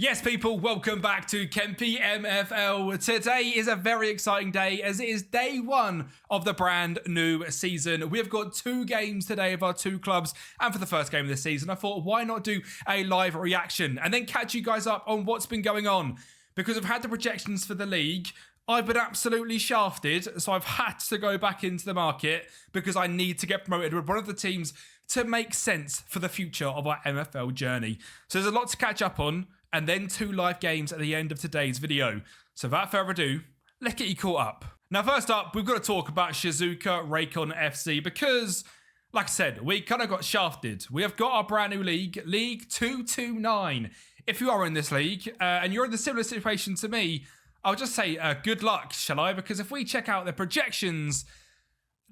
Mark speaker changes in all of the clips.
Speaker 1: Yes, people, welcome back to Kempi MFL. Today is a very exciting day as it is day one of the brand new season. We have got 2 games today of our 2 clubs, and for the first game of this season, I thought, why not do a live reaction and then catch you guys up on what's been going on? Because I've had the projections for the league, I've been absolutely shafted, so I've had to go back into the market because I need to get promoted with one of the teams to make sense for the future of our MFL journey. So there's a lot to catch up on, and then 2 live games at the end of today's video. So without further ado, let's get you caught up. Now first up, we've got to talk about Shizuoka Raycon FC because, like I said, we kind of got shafted. We have got our brand new league, League 229. If you are in this league and you're in the similar situation to me, I'll just say good luck, shall I? Because if we check out the projections,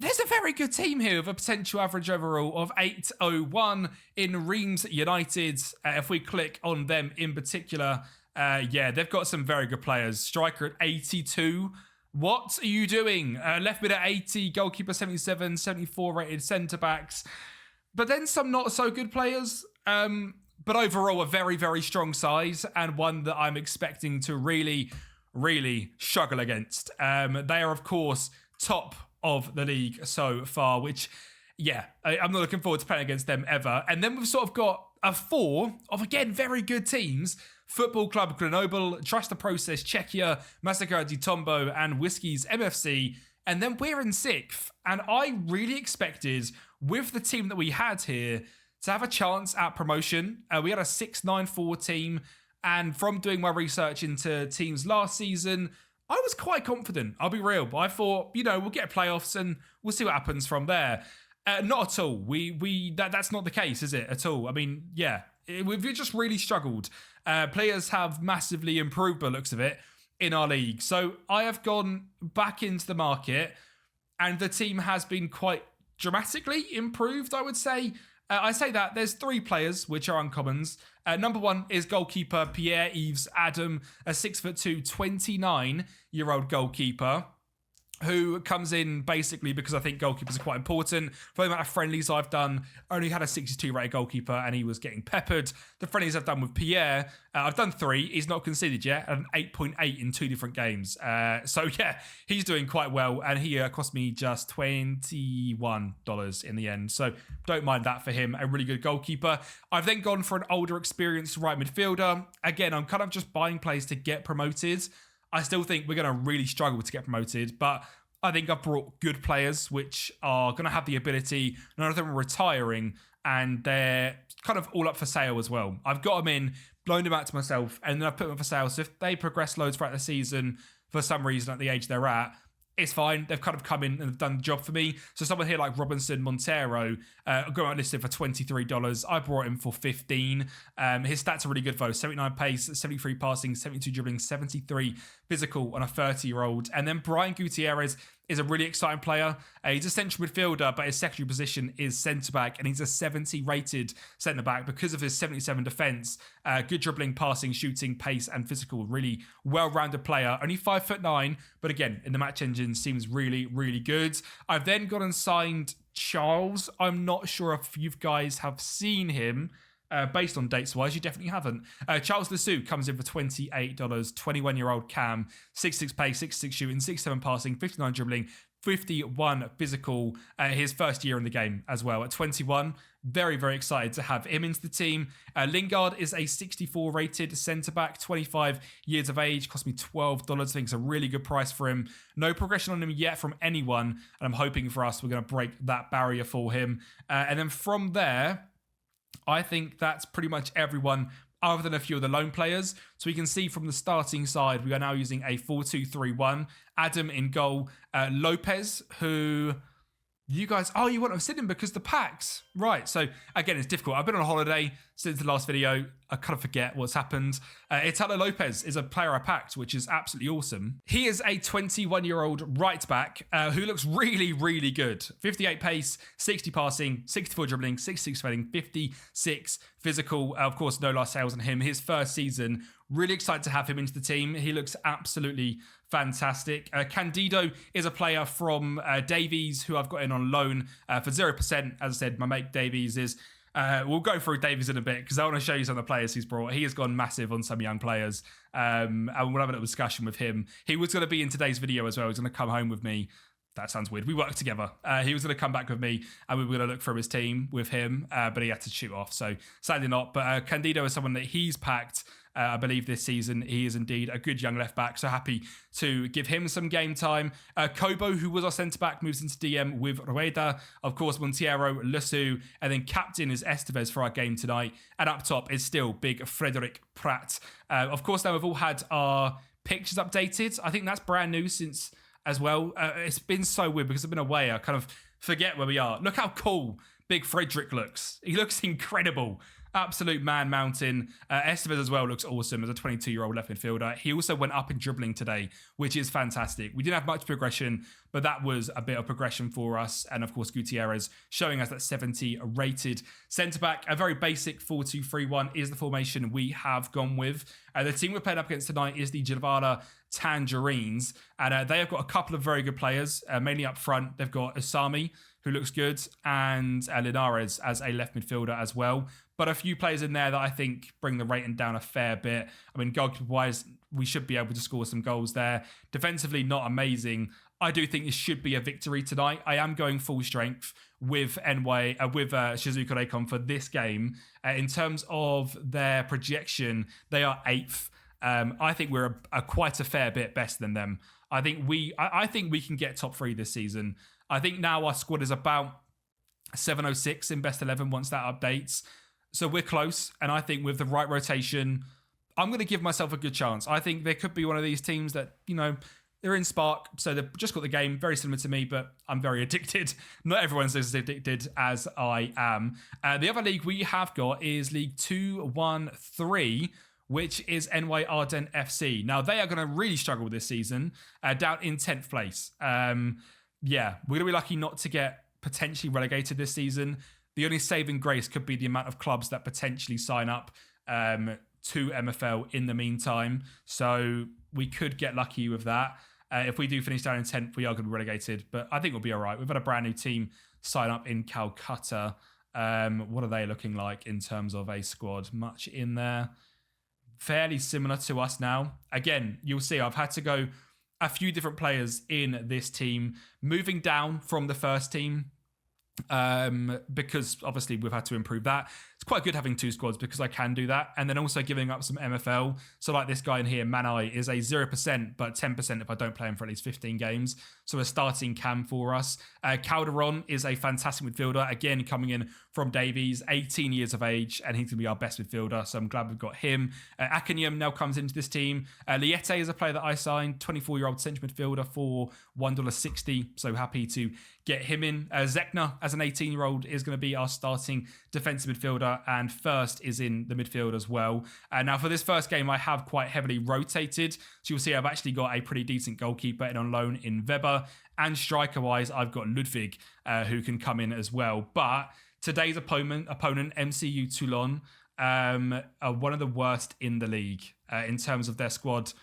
Speaker 1: there's a very good team here with a potential average overall of 801 in Reims United. If we click on them in particular, yeah, they've got some very good players. Striker at 82. What are you doing? Left mid at 80, goalkeeper 77, 74 rated centre-backs. But then some not so good players. But overall, a very, very strong side and one that I'm expecting to really struggle against. They are, of course, top of the league so far, which, yeah, I'm not looking forward to playing against them ever. And then we've sort of got a 4 of, again, very good teams. Football Club Grenoble, Trust the Process Czechia, Massacre di Tombo, and Whiskies MFC. And then we're in 6th. And I really expected, with the team that we had here, to have a chance at promotion. We had a 6-9-4 team. And from doing my research into teams last season, I was quite confident, I'll be real. But I thought, we'll get playoffs and we'll see what happens from there. Not at all. That's not the case, is it, at all? I mean, yeah, we've just really struggled. Players have massively improved by the looks of it in our league. So I have gone back into the market and the team has been quite dramatically improved, I would say. I say that there's 3 players which are uncommons. Number 1 is goalkeeper Pierre-Yves Adam, a 6'2", 29-year-old goalkeeper who comes in basically because I think goalkeepers are quite important. For the amount of friendlies I've done, I only had a 62 rated goalkeeper and he was getting peppered. The friendlies I've done with Pierre, I've done 3. He's not conceded yet, an 8.8 in 2 different games. So yeah, he's doing quite well and he cost me just $21 in the end. So don't mind that for him, a really good goalkeeper. I've then gone for an older experienced right midfielder. Again, I'm kind of just buying players to get promoted. I still think we're going to really struggle to get promoted, but I think I've brought good players which are going to have the ability. None of them are retiring, and they're kind of all up for sale as well. I've got them in, blown them out to myself, and then I've put them for sale. So if they progress loads throughout the season for some reason at the age they're at, it's fine. They've kind of come in and have done the job for me. So someone here like Robinson Montero, got listed for $23. I brought him for $15. His stats are really good though. 79 pace, 73 passing, 72 dribbling, 73 physical on a 30-year-old. And then Brian Gutierrez is a really exciting player. He's a central midfielder, but his secondary position is centre-back, and he's a 70 rated centre-back because of his 77 defence. Good dribbling, passing, shooting, pace, and physical. Really well-rounded player. Only 5'9", but again, in the match engine, seems really good. I've then gone and signed Charles. I'm not sure if you guys have seen him. Based on dates-wise, you definitely haven't. Charles Lesueur comes in for $28. 21-year-old Cam, 6'6 pace, 6'6 shooting, 6'7 passing, 59 dribbling, 51 physical. His first year in the game as well. At 21, very excited to have him into the team. Lingard is a 64 rated centre-back, 25 years of age, cost me $12. I think it's a really good price for him. No progression on him yet from anyone, and I'm hoping for us we're going to break that barrier for him. And then from there, I think that's pretty much everyone other than a few of the loan players. So we can see from the starting side, we are now using a 4-2-3-1. Adam in goal. Lopez, who you guys... Oh, you want to sit him because the packs. Right, so again, it's difficult. I've been on holiday since the last video. I kind of forget what's happened. Italo Lopez is a player I packed, which is absolutely awesome. He is a 21-year-old right back who looks really good. 58 pace, 60 passing, 64 dribbling, 66 defending, 56 physical. Of course, no last sales on him. His first season. Really excited to have him into the team. He looks absolutely fantastic. Candido is a player from Davies who I've got in on loan for 0%. As I said, my mate Davies is We'll go through Davies in a bit because I want to show you some of the players he's brought. He has gone massive on some young players. And we'll have a little discussion with him. He was going to be in today's video as well. He's going to come home with me. That sounds weird. We worked together. He was going to come back with me and we were going to look through his team with him, but he had to shoot off. So sadly not. But Candido is someone that he's packed. I believe this season he is indeed a good young left back. So happy to give him some game time. Kobo, who was our centre back, moves into DM with Rueda. Of course, Montiero, Lusu, and then captain is Estevez for our game tonight. And up top is still big Frederick Pratt. Of course, now we've all had our pictures updated. I think that's brand new since as well. It's been so weird because I've been away. I kind of forget where we are. Look how cool big Frederick looks. He looks incredible. Absolute man mountain. Estevez as well looks awesome as a 22-year-old left midfielder. He also went up in dribbling today, which is fantastic. We didn't have much progression, but that was a bit of progression for us. And of course, Gutierrez showing us that 70 rated centre-back. A very basic 4-2-3-1 is the formation we have gone with. The team we're playing up against tonight is the Javara Tangerines. And they have got a couple of very good players, mainly up front. They've got Asami, who looks good, and Linares as a left midfielder as well. But a few players in there that I think bring the rating down a fair bit. I mean, goalkeeper-wise, we should be able to score some goals there. Defensively, not amazing. I do think this should be a victory tonight. I am going full strength with Shizuoka Reikon for this game. In terms of their projection, they are 8th. I think we're quite a fair bit better than them. I think we can get top 3 this season. I think now our squad is about 706 in best 11 once that updates. So we're close. And I think with the right rotation, I'm going to give myself a good chance. I think there could be one of these teams that, they're in Spark. So they've just got the game, very similar to me, but I'm very addicted. Not everyone's as addicted as I am. The other league we have got is League 213, which is NY Arden FC. Now, they are going to really struggle this season, down in 10th place. We're going to be lucky not to get potentially relegated this season. The only saving grace could be the amount of clubs that potentially sign up to MFL in the meantime. So we could get lucky with that. If we do finish down in 10th, we are going to be relegated. But I think we'll be all right. We've had a brand new team sign up in Calcutta. What are they looking like in terms of a squad? Much in there. Fairly similar to us now. Again, you'll see I've had to go a few different players in this team, moving down from the first team. Because obviously we've had to improve that. It's quite good having 2 squads because I can do that, and then also giving up some MFL. So like this guy in here, Manai, is a 0% but 10% if I don't play him for at least 15 games. So a starting cam for us. Calderon is a fantastic midfielder, again coming in from Davies, 18 years of age, and he's going to be our best midfielder. So I'm glad we've got him. Akanyum now comes into this team. Liete is a player that I signed, 24-year-old central midfielder for $1.60. So happy to get him in. Zekna, as an 18-year-old, is going to be our starting defensive midfielder, and First is in the midfield as well. Now, for this first game, I have quite heavily rotated. So you'll see I've actually got a pretty decent goalkeeper in on loan in Weber, and striker-wise, I've got Ludwig, who can come in as well. But today's opponent, MCU Toulon, are one of the worst in the league in terms of their squad.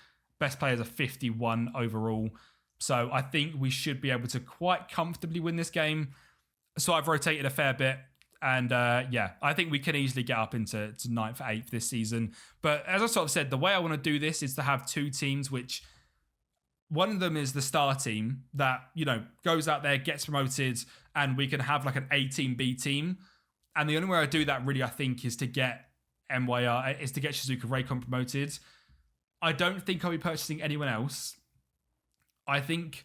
Speaker 1: Best players are 51 overall. So I think we should be able to quite comfortably win this game. So I've rotated a fair bit. And I think we can easily get up into 9th, 8th this season. But as I sort of said, the way I want to do this is to have 2 teams, which one of them is the star team that, goes out there, gets promoted, and we can have like an A team, B team. And the only way I do that really, I think, is to get Shizuoka Reikon promoted. I don't think I'll be purchasing anyone else. I think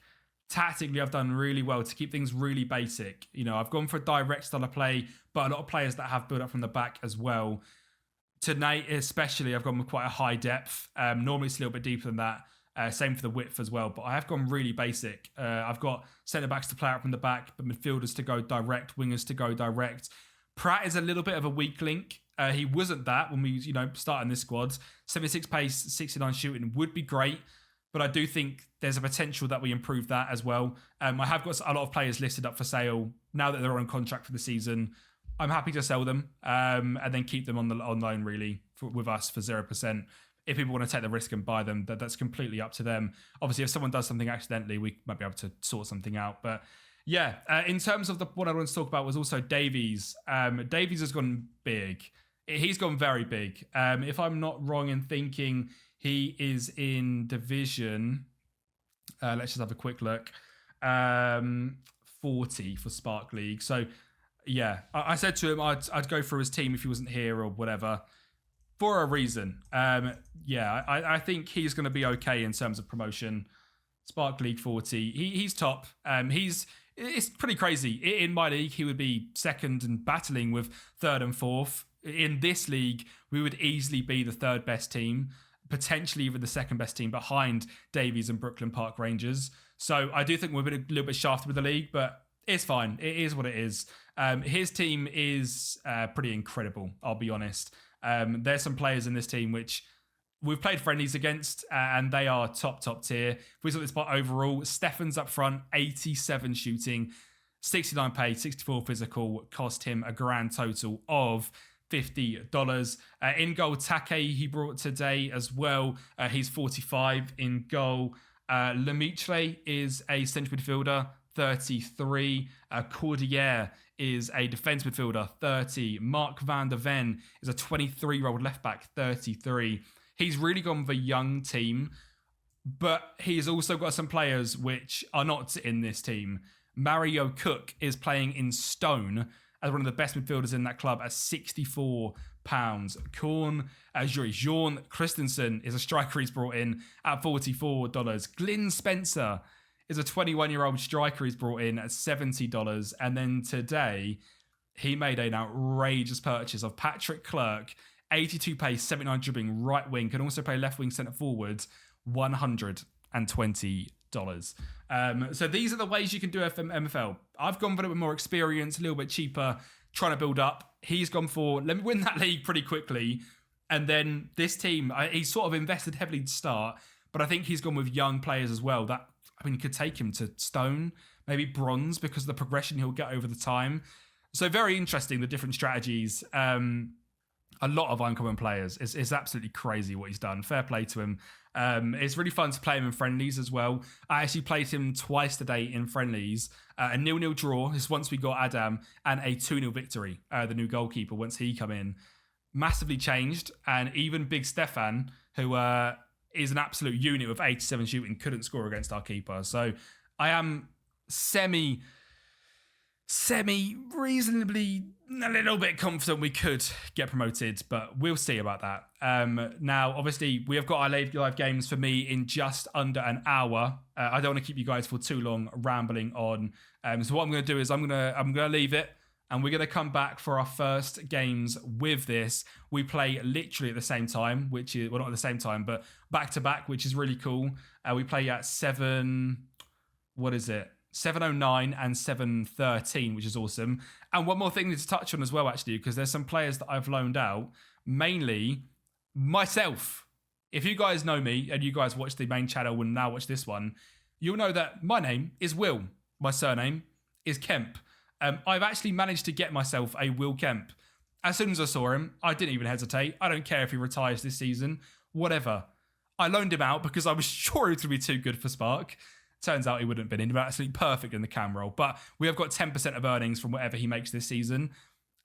Speaker 1: tactically I've done really well to keep things really basic. I've gone for a direct style of play, but a lot of players that have built up from the back as well. Tonight especially, I've gone with quite a high depth. Normally it's a little bit deeper than that. Same for the width as well, but I have gone really basic. I've got centre-backs to play out from the back, but midfielders to go direct, wingers to go direct. Pratt is a little bit of a weak link. He wasn't that when we, started in this squad. 76 pace, 69 shooting would be great. But I do think there's a potential that we improve that as well. I have got a lot of players listed up for sale now that they're on contract for the season. I'm happy to sell them and then keep them on loan really with us for 0%. If people want to take the risk and buy them, that's completely up to them. Obviously, if someone does something accidentally, we might be able to sort something out. But Yeah, in terms of the what I want to talk about was also Davies. Davies has gone big. He's gone very big. If I'm not wrong in thinking, he is in division. Let's just have a quick look. 40 for Spark League. So yeah, I said to him I'd go through his team if he wasn't here or whatever for a reason. Yeah, I think he's going to be okay in terms of promotion. Spark League 40. He's top. It's pretty crazy. In my league, he would be second and battling with third and fourth. In this league, we would easily be the third best team, potentially even the second best team behind Davies and Brooklyn Park Rangers. So I do think we're a little bit shafted with the league, but it's fine. It is what it is. His team is pretty incredible, I'll be honest. There's some players in this team which we've played friendlies against, and they are top tier. If we look at this spot overall, Stefan's up front, 87 shooting, 69 paid, 64 physical, cost him a grand total of $50. In goal, Take, he brought today as well. He's 45 in goal. Lemitre is a central midfielder, 33. Cordier is a defence midfielder, 30. Mark van der Ven is a 23-year-old left-back, 33. He's really gone with a young team, but he's also got some players which are not in this team. Mario Cook is playing in stone as one of the best midfielders in that club at £64. Jean Christensen is a striker he's brought in at $44. Glyn Spencer is a 21-year-old striker he's brought in at $70. And then today, he made an outrageous purchase of Patrick Clerk, 82 pace, 79 dribbling, right wing, can also play left wing, centre forward, $120. So these are the ways you can do it from MFL. I've gone for a little bit more experience, a little bit cheaper, trying to build up. He's gone for, let me win that league pretty quickly. And then this team, he's sort of invested heavily to start, but I think he's gone with young players as well. That, I mean, could take him to stone, maybe bronze, because of the progression he'll get over the time. So very interesting, the different strategies. A lot of uncommon players. It's absolutely crazy what he's done. Fair play to him. It's really fun to play him in friendlies as well. I actually played him twice today in friendlies. A 0-0 draw is once we got Adam, and a 2-0 victory, the new goalkeeper, once he come in. Massively changed, and even Big Stefan, who is an absolute unit with 87 shooting, couldn't score against our keeper. So I am reasonably a little bit confident we could get promoted, but we'll see about that. Now, obviously, we have got our live games for me in just under an hour. I don't want to keep you guys for too long rambling on. So what I'm going to do is I'm going to leave it, and we're going to come back for our first games with this. We play literally at the same time, which is, well, not at the same time, but back to back, which is really cool. We play at 7:09 and 7:13, which is awesome. And one more thing to touch on as well, actually, because there's some players that I've loaned out, mainly myself. If you guys know me and you guys watch the main channel and now watch this one, you'll know that my name is Will. My surname is Kemp. I've actually managed to get myself a Will Kemp. As soon as I saw him, I didn't even hesitate. I don't care if he retires this season, whatever. I loaned him out because I was sure he was going to be too good for Spark. Turns out he wouldn't have been. He'd been absolutely perfect in the cam role. But we have got 10% of earnings from whatever he makes this season.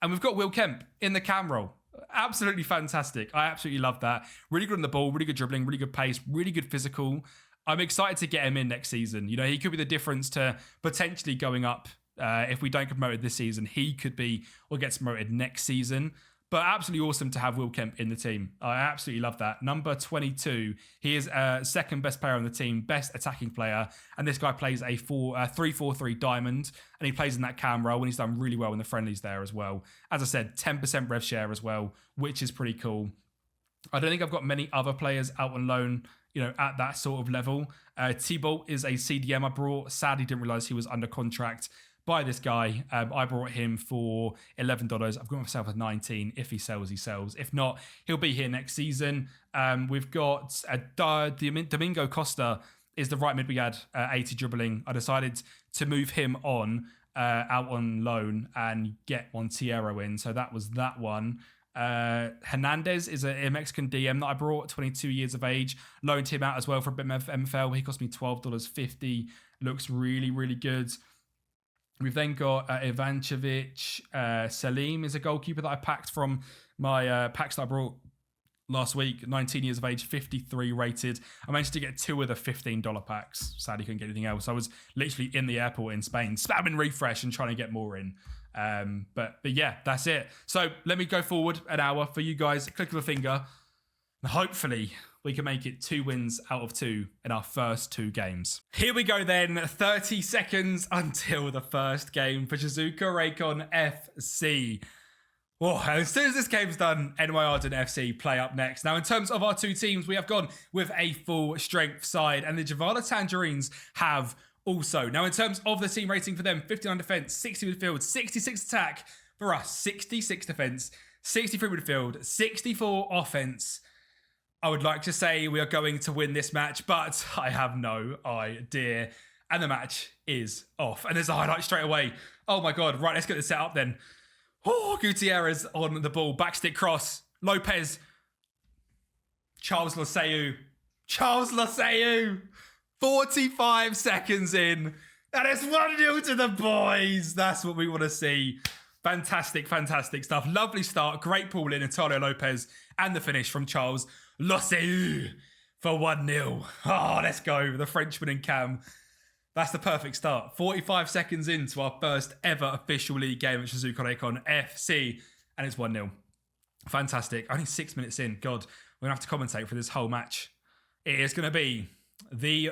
Speaker 1: And we've got Will Kemp in the cam role. Absolutely fantastic. I absolutely love that. Really good on the ball, really good dribbling, really good pace, really good physical. I'm excited to get him in next season. You know, he could be the difference to potentially going up. If we don't get promoted this season, he could be or gets promoted next season. But absolutely awesome to have Will Kemp in the team. I absolutely love that. Number 22. He is second best player on the team, best attacking player. And this guy plays a 3-4-3 diamond. And he plays in that cam role. And he's done really well in the friendlies there as well. As I said, 10% rev share as well, which is pretty cool. I don't think I've got many other players out on loan, you know, at that sort of level. T-Bolt is a CDM I brought. Sadly, didn't realize he was under contract by this guy. I brought him for $11. I've got myself at 19. If he sells, he sells. If not, he'll be here next season. We've got Domingo Costa is the right mid we had, 80 dribbling. I decided to move him on out on loan and get Montiero in. So that was that one. Hernandez is a Mexican DM that I brought, 22 years of age. Loaned him out as well for a bit of MFL. He cost me $12.50. Looks really, really good. We've then got Ivancevic. Salim is a goalkeeper that I packed from my packs that I brought last week. 19 years of age, 53 rated. I managed to get 2 of the $15 packs. Sadly, couldn't get anything else. I was literally in the airport in Spain, spamming refresh and trying to get more in. But yeah, that's it. So let me go forward an hour for you guys. Click of a finger. And hopefully we can make it 2 wins out of 2 in our first 2 games. Here we go then. 30 seconds until the first game for Shizuoka Reikon FC. Oh, as soon as this game's done, NY Arden FC play up next. Now, in terms of our 2 teams, we have gone with a full strength side, and the Javala Tangerines have also. Now, in terms of the team rating for them, 59 defense, 60 midfield, 66 attack. For us, 66 defense, 63 midfield, 64 offense. I would like to say we are going to win this match, but I have no idea. And the match is off. And there's a highlight straight away. Oh my God. Right, let's get this set up then. Oh, Gutierrez on the ball. Backstick cross. Lopez. Charles Loseu. 45 seconds in. And it's 1-0 to the boys. That's what we want to see. Fantastic, fantastic stuff. Lovely start. Great ball in Antonio Lopez. And the finish from Charles Loseu for 1-0. Oh, let's go. The Frenchman and Cam. That's the perfect start. 45 seconds into our first ever official league game at Shizuoka Reikon FC. And it's 1-0. Fantastic. Only 6 minutes in. God, we're going to have to commentate for this whole match. It is going to be the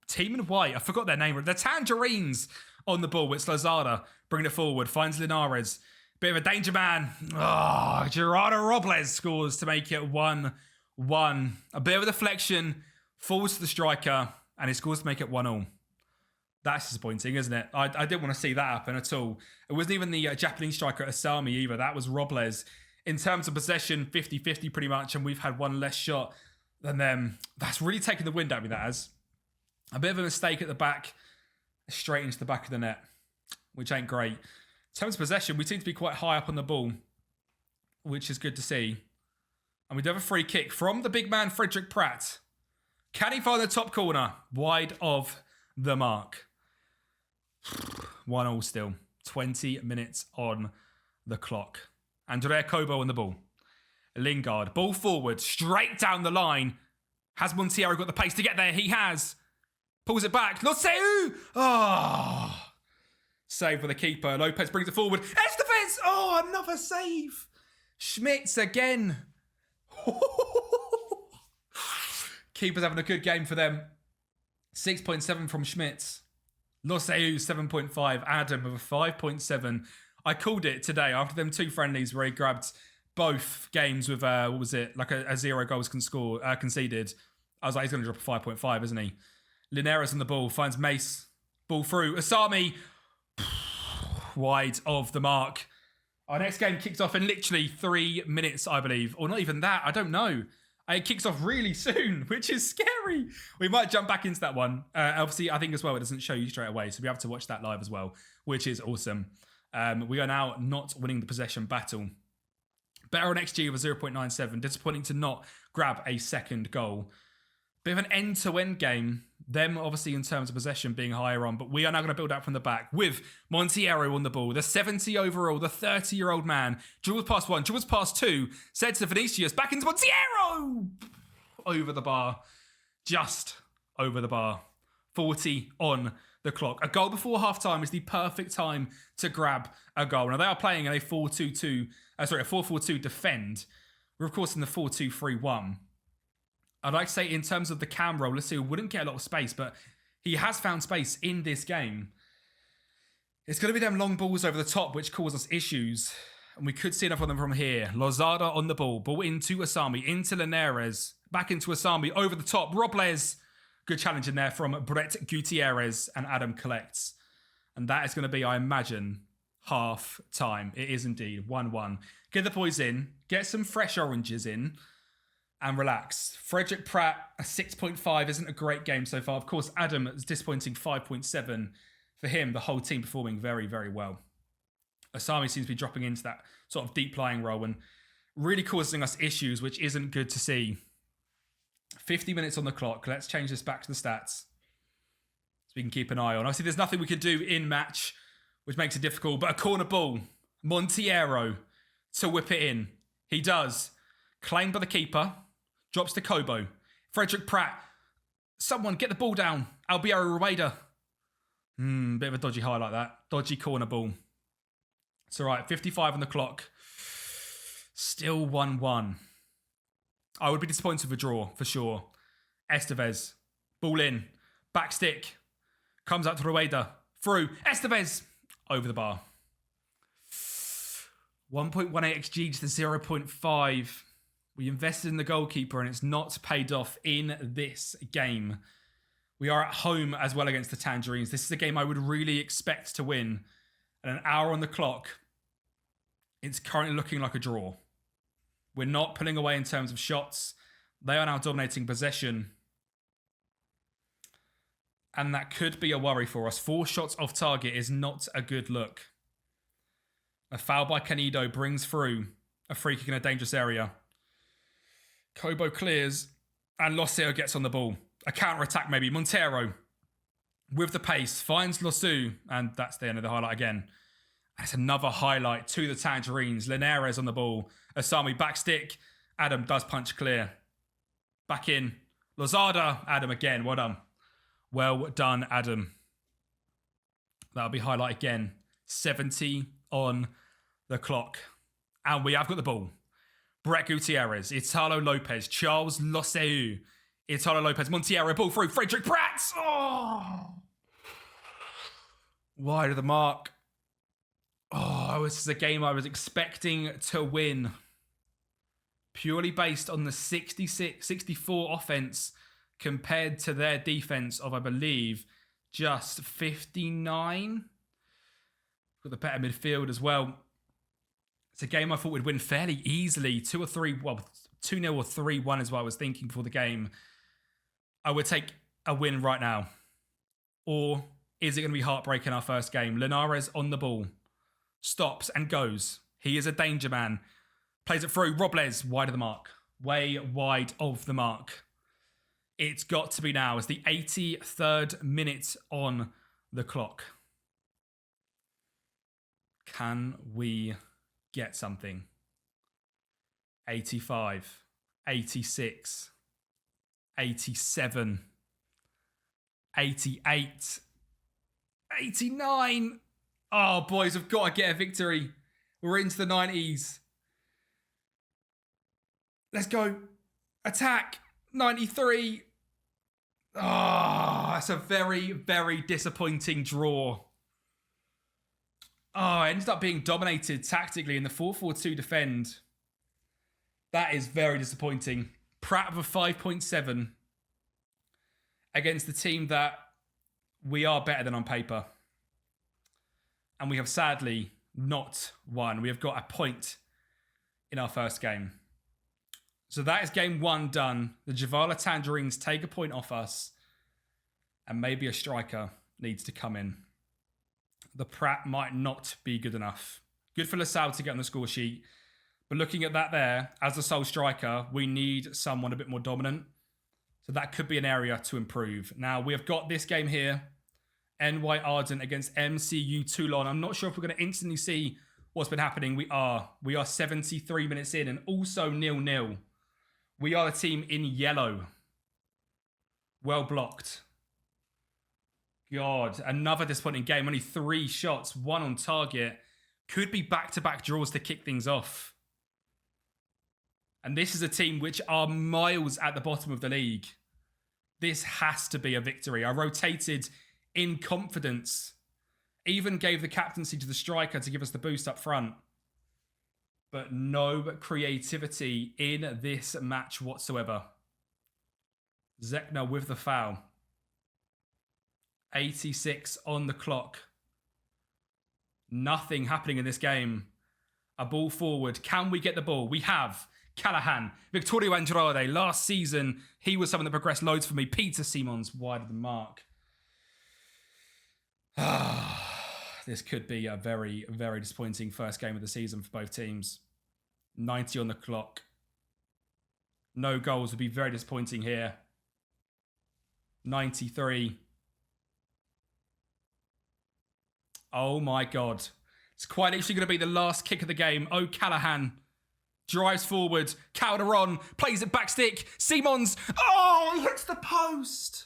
Speaker 1: team in white. I forgot their name. The Tangerines on the ball. It's Lozada bringing it forward. Finds Linares. Bit of a danger man. Oh, Gerardo Robles scores to make it 1-1. A bit of a deflection. Falls to the striker. And he scores to make it 1-0. That's disappointing, isn't it? I didn't want to see that happen at all. It wasn't even the Japanese striker Asami either. That was Robles. In terms of possession, 50-50 pretty much. And we've had one less shot than them. That's really taken the wind out of me, that has. A bit of a mistake at the back. Straight into the back of the net. Which ain't great. In terms of possession, we seem to be quite high up on the ball. Which is good to see. And we do have a free kick from the big man, Frederick Pratt. Can he find the top corner? Wide of the mark. 1-1 still. 20 minutes on the clock. Andrea Kobo on the ball. Lingard. Ball forward. Straight down the line. Has Montiero got the pace to get there? He has. Pulls it back. Loseu! Oh. Save for the keeper. Lopez brings it forward. Estevez! Oh, another save. Schmitz again. Keeper's having a good game for them. 6.7 from Schmitz. Loseu 7.5. Adam with a 5.7. I called it today after them 2 friendlies where he grabbed both games with, what was it, like a 0 goals conceded. I was like, he's going to drop a 5.5, isn't he? Linares on the ball, finds Mace. Ball through. Asami. Wide of the mark. Our next game kicks off in literally 3 minutes, I believe. Or not even that, I don't know. It kicks off really soon, which is scary. We might jump back into that one. Obviously, I think as well, it doesn't show you straight away. So we have to watch that live as well, which is awesome. We are now not winning the possession battle. Better on XG with 0.97. Disappointing to not grab a second goal. Bit of an end-to-end game. Them, obviously, in terms of possession being higher on. But we are now going to build up from the back with Montiero on the ball. The 70 overall, the 30-year-old man. Dribbles past 1, dribbles past 2. Said to Vinicius, back into Montiero! Over the bar. Just over the bar. 40 on the clock. A goal before half-time is the perfect time to grab a goal. Now, they are playing in a 4-4-2 defend. We're, of course, in the 4-2-3-1. I'd like to say in terms of the cam roll, let's see, wouldn't get a lot of space, but he has found space in this game. It's going to be them long balls over the top, which cause us issues. And we could see enough of them from here. Lozada on the ball. Ball into Asami, into Linares. Back into Asami, over the top. Robles. Good challenge in there from Brett Gutierrez, and Adam collects. And that is going to be, I imagine, half time. It is indeed 1-1. Get the boys in. Get some fresh oranges in. And relax. Frederick Pratt, a 6.5 isn't a great game so far. Of course, Adam is disappointing 5.7. For him, the whole team performing very, very well. Asami seems to be dropping into that sort of deep lying role and really causing us issues, which isn't good to see. 50 minutes on the clock. Let's change this back to the stats so we can keep an eye on. Obviously, there's nothing we can do in match which makes it difficult. But a corner ball. Monteiro to whip it in. He does. Claimed by the keeper. Drops to Kobo. Frederick Pratt. Someone get the ball down. Albiero Rueda. Bit of a dodgy highlight that. Dodgy corner ball. It's all right. 55 on the clock. Still 1-1. I would be disappointed with a draw, for sure. Estevez. Ball in. Back stick. Comes out to Rueda. Through. Estevez. Over the bar. 1.18 XG to the 0.5. We invested in the goalkeeper and it's not paid off in this game. We are at home as well against the Tangerines. This is a game I would really expect to win. And an hour on the clock, it's currently looking like a draw. We're not pulling away in terms of shots. They are now dominating possession. And that could be a worry for us. 4 shots off target is not a good look. A foul by Canido brings through a free kick in a dangerous area. Kobo clears and Loseo gets on the ball. A counter-attack maybe. Montero with the pace finds Losu and that's the end of the highlight again. And it's another highlight to the Tangerines. Linares on the ball. Asami back stick. Adam does punch clear. Back in. Lozada. Adam again. Well done. Well done, Adam. That'll be highlight again. 70 on the clock. And we have got the ball. Brett Gutierrez, Italo Lopez, Charles Loseu, Italo Lopez, Monteiro, ball through, Frederick Pratt. Oh! Wide of the mark. Oh, this is a game I was expecting to win. Purely based on the 64 offense compared to their defense of, I believe, just 59. Got the better midfield as well. It's a game I thought we'd win fairly easily. 2 or 3, well, 2-0 or 3-1 is what I was thinking for the game. I would take a win right now. Or is it going to be heartbreaking our first game? Linares on the ball. Stops and goes. He is a danger man. Plays it through. Robles, wide of the mark. Way wide of the mark. It's got to be now. It's the 83rd minute on the clock. Can we get something? 85, 86, 87, 88, 89. Oh, boys, we've got to get a victory. We're into the 90s. Let's go. Attack. 93. Oh, it's a very, very disappointing draw. Oh, it ended up being dominated tactically in the 4-4-2 defend. That is very disappointing. Pratt with a 5.7 against the team that we are better than on paper. And we have sadly not won. We have got a point in our first game. So that is game 1 done. The Javala Tangerines take a point off us. And maybe a striker needs to come in. The Pratt might not be good enough. Good for LaSalle to get on the score sheet. But looking at that there, as the sole striker, we need someone a bit more dominant. So that could be an area to improve. Now, we have got this game here. NY Ardent against MCU Toulon. I'm not sure if we're going to instantly see what's been happening. We are 73 minutes in and also 0-0. We are the team in yellow. Well blocked. God, another disappointing game. Only 3 shots, 1 on target. Could be back-to-back draws to kick things off. And this is a team which are miles at the bottom of the league. This has to be a victory. I rotated in confidence. Even gave the captaincy to the striker to give us the boost up front. But no creativity in this match whatsoever. Zekna with the foul. 86 on the clock. Nothing happening in this game. A ball forward. Can we get the ball? We have. Callahan. Victorio Andrade. Last season, he was someone that progressed loads for me. Peter Simons wide of the mark. This could be a very, very disappointing first game of the season for both teams. 90 on the clock. No goals would be very disappointing here. 93. Oh my God. It's quite literally going to be the last kick of the game. O'Callaghan drives forward. Calderon plays it back stick. Simons. Oh, he hits the post.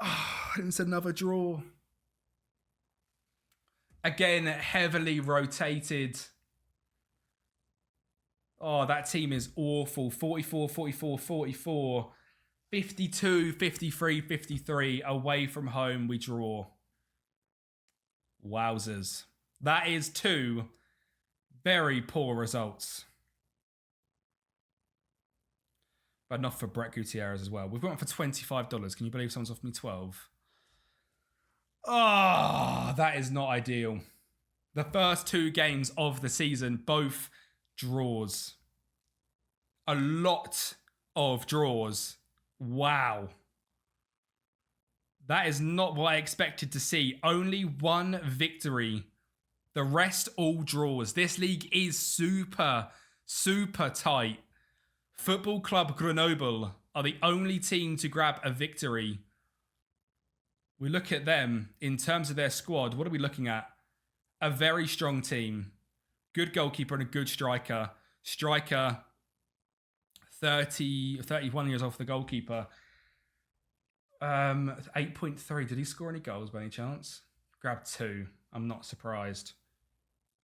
Speaker 1: Oh, it's another draw. Again, heavily rotated. Oh, that team is awful. 44, 44, 44. 52, 53, 53. Away from home, we draw. Wowzers. That is 2 very poor results. But not for Brett Gutierrez as well. We've got one for $25. Can you believe someone's offered me 12? Oh, that is not ideal. The first 2 games of the season, both draws. A lot of draws. Wow. That is not what I expected to see. Only 1 victory. The rest all draws. This league is super, super tight. Football Club Grenoble are the only team to grab a victory. We look at them in terms of their squad. What are we looking at? A very strong team. Good goalkeeper and a good striker. Striker, 31 years off the goalkeeper. 8.3. Did he score any goals by any chance? Grabbed 2. I'm not surprised.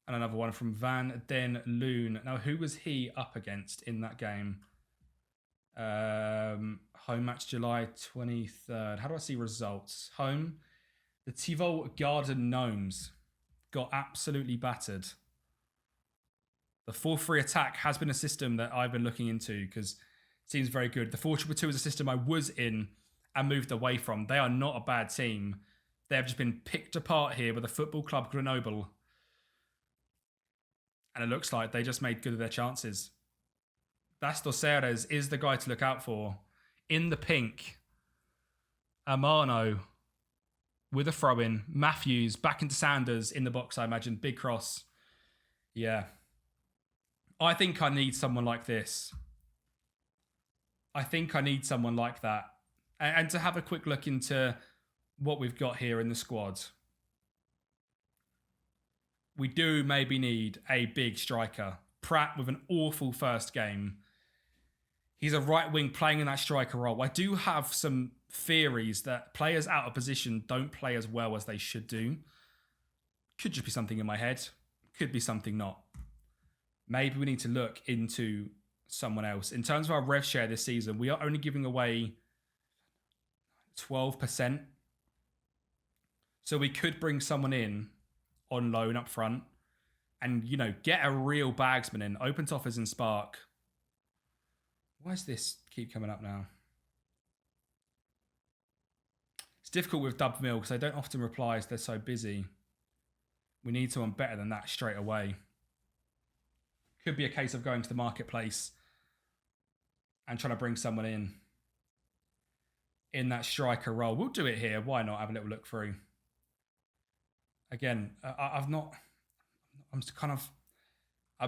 Speaker 1: And another one from Van Den Loon. Now, who was he up against in that game? Home match July 23rd. How do I see results? Home. The Tivol Garden Gnomes got absolutely battered. The 4-3 attack has been a system that I've been looking into because it seems very good. The 4-2 is a system I was in and moved away from. They are not a bad team. They have just been picked apart here with the Football Club Grenoble. And it looks like they just made good of their chances. Bastos Ceres is the guy to look out for. In the pink, Amano with a throw-in. Matthews back into Sanders in the box, I imagine. Big cross. Yeah. I think I need someone like this. I think I need someone like that. And to have a quick look into what we've got here in the squad. We do maybe need a big striker. Pratt with an awful first game. He's a right wing playing in that striker role. I do have some theories that players out of position don't play as well as they should do. Could just be something in my head. Could be something not. Maybe we need to look into someone else. In terms of our rev share this season, we are only giving away 12%. So we could bring someone in on loan up front and, you know, get a real bagsman in. Open offers in Spark. Why does this keep coming up now? It's difficult with Dub Mill because they don't often reply as they're so busy. We need someone better than that straight away. Could be a case of going to the marketplace and trying to bring someone in that striker role. We'll do it here. Why not have a little look through? Again, I'm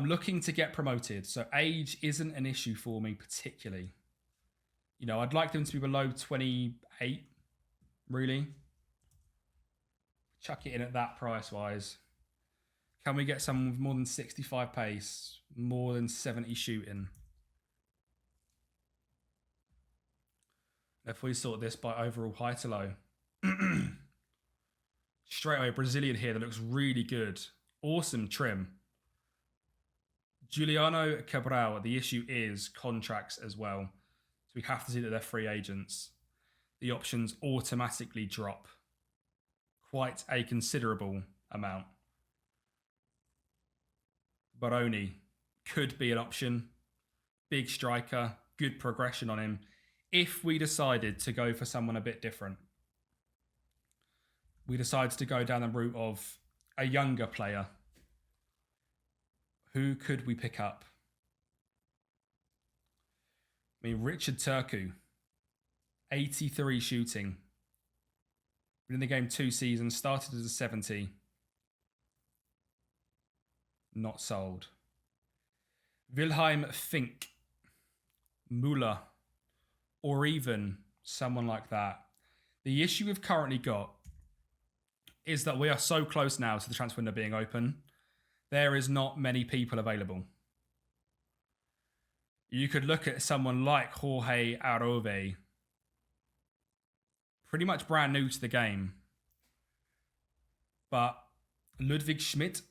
Speaker 1: looking to get promoted. So age isn't an issue for me particularly. You know, I'd like them to be below 28, really. Chuck it in at that price-wise. Can we get someone with more than 65 pace, more than 70 shooting? If we sort this by overall height to low. Straight away, Brazilian here that looks really good. Awesome trim. Juliano Cabral, the issue is contracts as well. So we have to see that they're free agents. The options automatically drop. Quite a considerable amount. Baroni could be an option. Big striker, good progression on him. If we decided to go for someone a bit different. We decided to go down the route of a younger player. Who could we pick up? I mean, Richard Turku. 83 shooting. Been in the game 2 seasons. Started as a 70. Not sold. Wilhelm Fink. Muller. Or even someone like that. The issue we've currently got is that we are so close now to the transfer window being open. There is not many people available. You could look at someone like Jorge Arove, pretty much brand new to the game. But Ludwig Schmidt,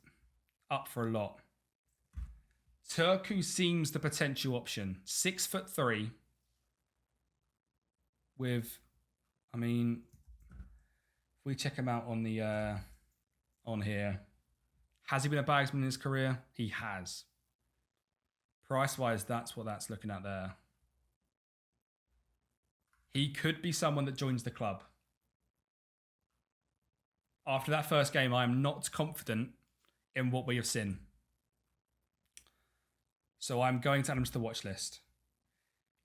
Speaker 1: up for a lot. Turku seems the potential option. 6'3", with, I mean, if we check him out on the on here, has he been a bagsman in his career? He has. Price-wise, that's what that's looking at there. He could be someone that joins the club. After that first game, I am not confident in what we have seen. So I'm going to add him to the watch list.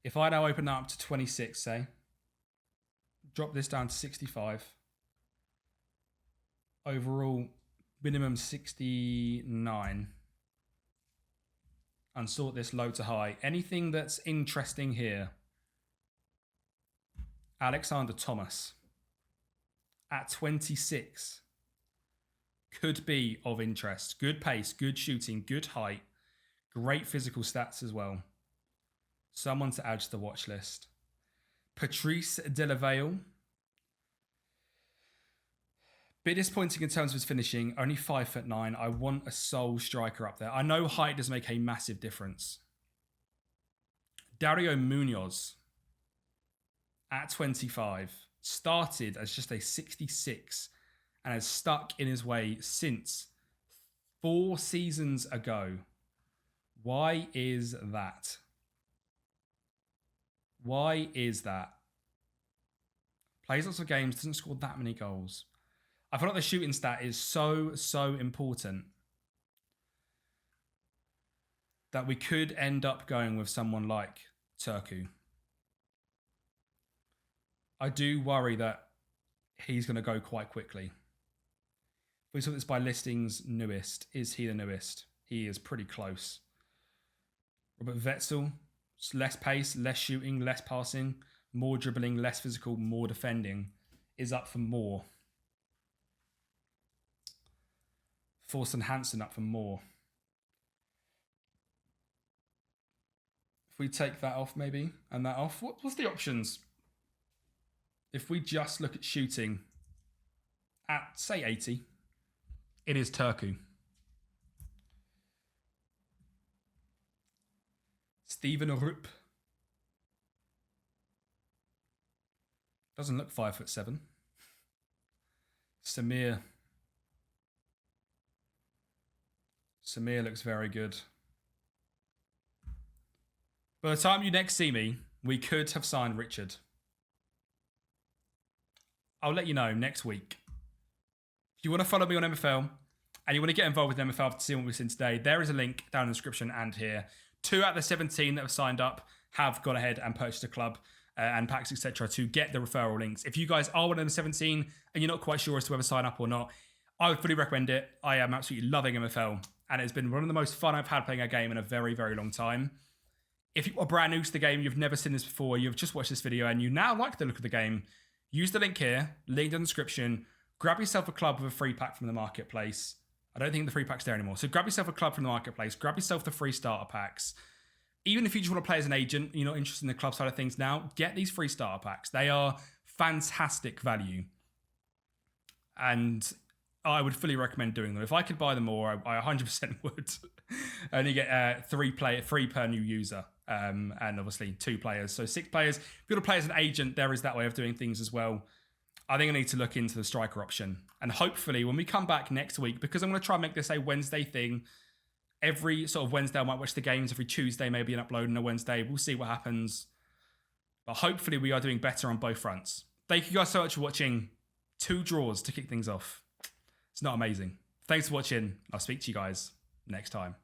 Speaker 1: If I now open that up to 26, say, drop this down to 65. Overall, minimum 69. And sort this low to high. Anything that's interesting here. Alexander Thomas at 26 could be of interest. Good pace, good shooting, good height, great physical stats as well. Someone to add to the watch list. Patrice Delavale. Bit disappointing in terms of his finishing. Only 5'9". I want a sole striker up there. I know height does make a massive difference. Dario Munoz at 25. Started as just a 66 and has stuck in his way since 4 seasons ago. Why is that? Why is that? Plays lots of games, doesn't score that many goals. I feel like the shooting stat is so important that we could end up going with someone like Turku. I do worry that he's going to go quite quickly. We saw this by listings newest. Is he the newest? He is pretty close. Robert Wetzel, less pace, less shooting, less passing, more dribbling, less physical, more defending, is up for more. Thorsten Hansen up for more. If we take that off maybe, and that off, what's the options? If we just look at shooting at, say, 80, it is Turku. Stephen Rupp. Doesn't look 5'7". Samir looks very good. By the time you next see me, we could have signed Richard. I'll let you know next week. If you want to follow me on MFL and you want to get involved with MFL to see what we've seen today, there is a link down in the description and here. 2 out of the 17 that have signed up have gone ahead and purchased a club and packs, etc. to get the referral links. If you guys are one of the 17 and you're not quite sure as to whether to sign up or not, I would fully recommend it. I am absolutely loving MFL and it's been one of the most fun I've had playing a game in a very, very long time. If you are brand new to the game, you've never seen this before, you've just watched this video and you now like the look of the game, use the link here, link in the description, grab yourself a club with a free pack from the marketplace. I don't think the free pack's there anymore. So grab yourself a club from the marketplace, grab yourself the free starter packs. Even if you just want to play as an agent, you're not interested in the club side of things now, get these free starter packs. They are fantastic value. And I would fully recommend doing them. If I could buy them more, I 100% would. Only get 3 per new user. And obviously 2 players. So 6 players. If you want to play as an agent, there is that way of doing things as well. I think I need to look into the striker option. And hopefully when we come back next week, because I'm going to try and make this a Wednesday thing, every sort of Wednesday I might watch the games, every Tuesday maybe an upload on a Wednesday. We'll see what happens. But hopefully we are doing better on both fronts. Thank you guys so much for watching. 2 draws to kick things off. It's not amazing. Thanks for watching. I'll speak to you guys next time.